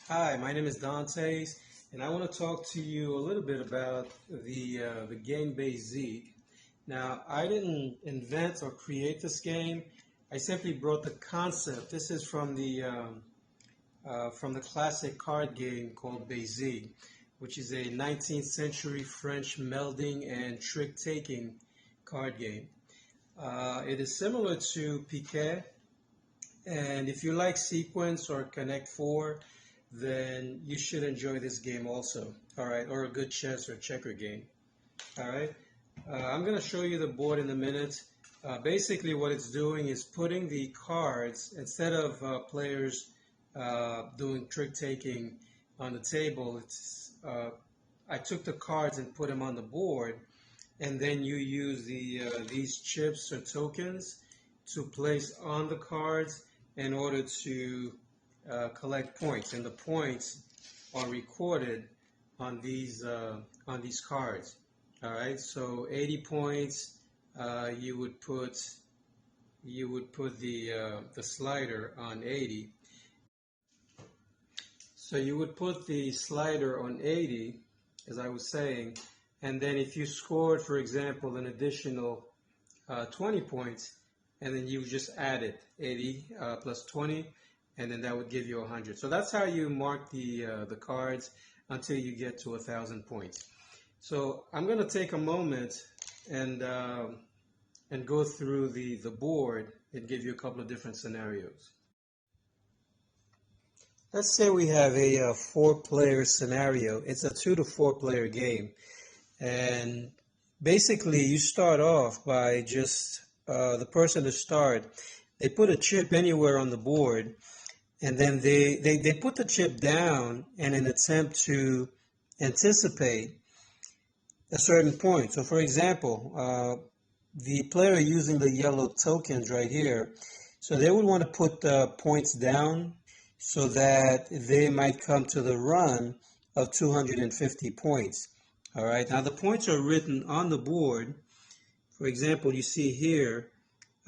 Hi, my name is Dante, and I want to talk to you a little bit about the game Bezique. Now, I didn't invent or create this game. I simply brought the concept. This is from the classic card game called Bezique, which is a 19th century French melding and trick-taking card game. It is similar to Piquet, and if you like Sequence or Connect Four, then you should enjoy this game also. All right, or a good chess or checker game. All right, I'm going to show you the board in a minute. Basically, what it's doing is putting the cards, instead of players doing trick taking on the table, I took the cards and put them on the board, and then you use these chips or tokens to place on the cards in order to collect points, and the points are recorded on these cards. All right, so 80 points. You would put the slider on 80. So you would put the slider on 80, as I was saying, and then if you scored, for example, an additional 20 points, and then you just add it, 80 plus 20, and then that would give you 100. So that's how you mark the cards until you get to 1,000 points. So I'm going to take a moment and go through the board and give you a couple of different scenarios. Let's say we have a 4-player scenario. It's a 2 to 4 player game, and basically you start off by just the person to start. They put a chip anywhere on the board, and then they put the chip down in an attempt to anticipate a certain point. So for example, the player using the yellow tokens right here, so they would want to put the points down so that they might come to the run of 250 points. All right, now the points are written on the board. For example, you see here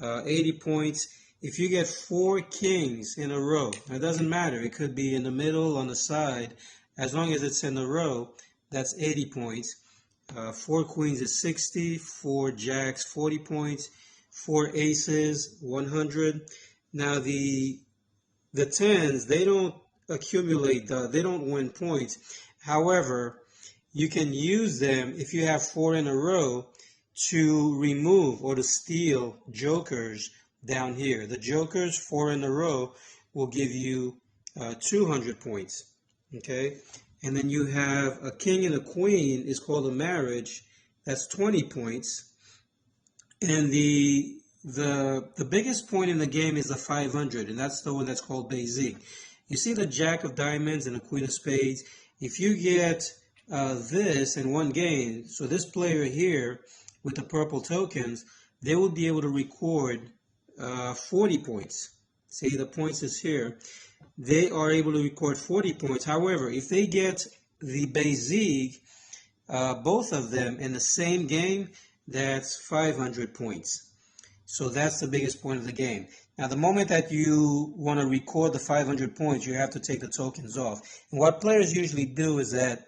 80 points. If you get 4 kings in a row, it doesn't matter. It could be in the middle, on the side. As long as it's in a row, that's 80 points. 4 queens is 60, 4 jacks, 40 points, 4 aces, 100. Now the tens, they don't accumulate, they don't win points. However, you can use them if you have 4 in a row to remove or to steal jokers down here. The jokers, 4 in a row, will give you 200 points. Okay, and then you have a king and a queen is called a marriage. That's 20 points. And the biggest point in the game is the 500, and that's the one that's called Bezique. You see the jack of diamonds and the queen of spades. If you get this in one game, so this player here with the purple tokens, they will be able to record 40 points. See, the points is here. They are able to record 40 points. However, if they get the Bezique, both of them in the same game, that's 500 points. So that's the biggest point of the game. Now, the moment that you want to record the 500 points, you have to take the tokens off. And what players usually do is that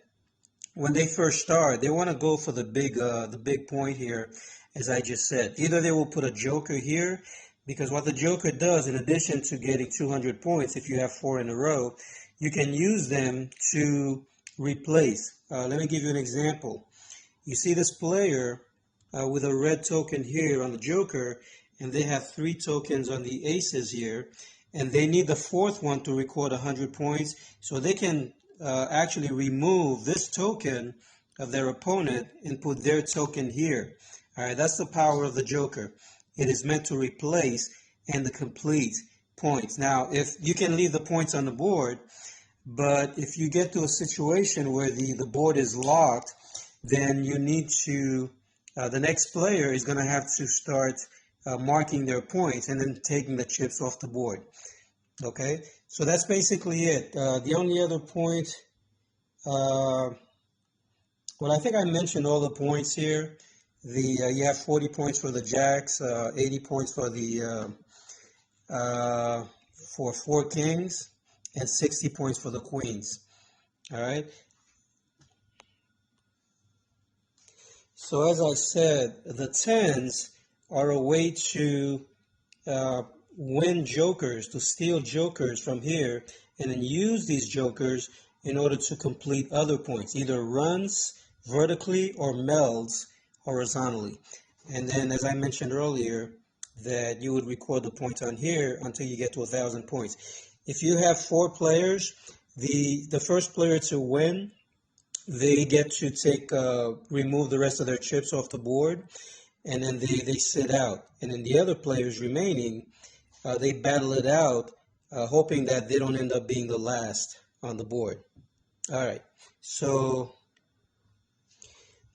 when they first start, they want to go for the big point here, as I just said. Either they will put a joker here, because what the joker does, in addition to getting 200 points, if you have 4 in a row, you can use them to replace. Let me give you an example. You see this player with a red token here on the joker, and they have 3 tokens on the aces here, and they need the 4th one to record 100 points, so they can actually remove this token of their opponent and put their token here. All right, that's the power of the joker. It is meant to replace and to complete points. Now, if you can leave the points on the board, but if you get to a situation where the board is locked, then you need to, the next player is going to have to start marking their points and then taking the chips off the board. Okay, so that's basically it. The only other point, well, I think I mentioned all the points here. You have 40 points for the jacks, 80 points for the for 4 kings, and 60 points for the queens. All right. So as I said, the tens are a way to win jokers, to steal jokers from here, and then use these jokers in order to complete other points, either runs vertically or melds horizontally. And then, as I mentioned earlier, that you would record the points on here until you get to 1,000 points. If you have 4 players, the first player to win, they get to remove the rest of their chips off the board, and then they sit out. And then the other players remaining, they battle it out, hoping that they don't end up being the last on the board. All right, so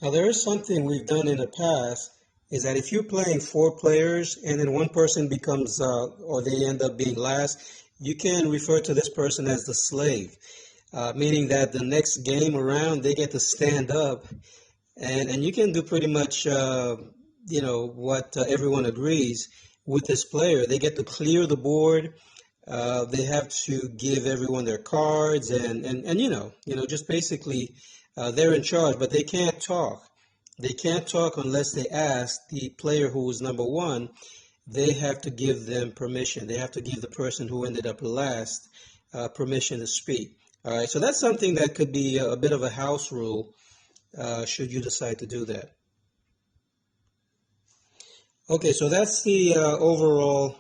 now there is something we've done in the past, is that if you're playing 4 players and then one person becomes, or they end up being last, you can refer to this person as the slave, meaning that the next game around, they get to stand up, and you can do pretty much, what everyone agrees with this player. They get to clear the board. They have to give everyone their cards, and just basically they're in charge, but they can't talk. They can't talk unless they ask the player who was number 1. They have to give them permission. They have to give the person who ended up last permission to speak. All right, so that's something that could be a bit of a house rule should you decide to do that. Okay, so that's the overall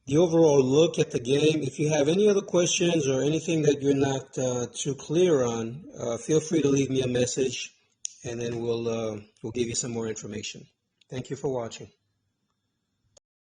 look at the game. If you have any other questions or anything that you're not too clear on, feel free to leave me a message, and then we'll give you some more information. Thank you for watching.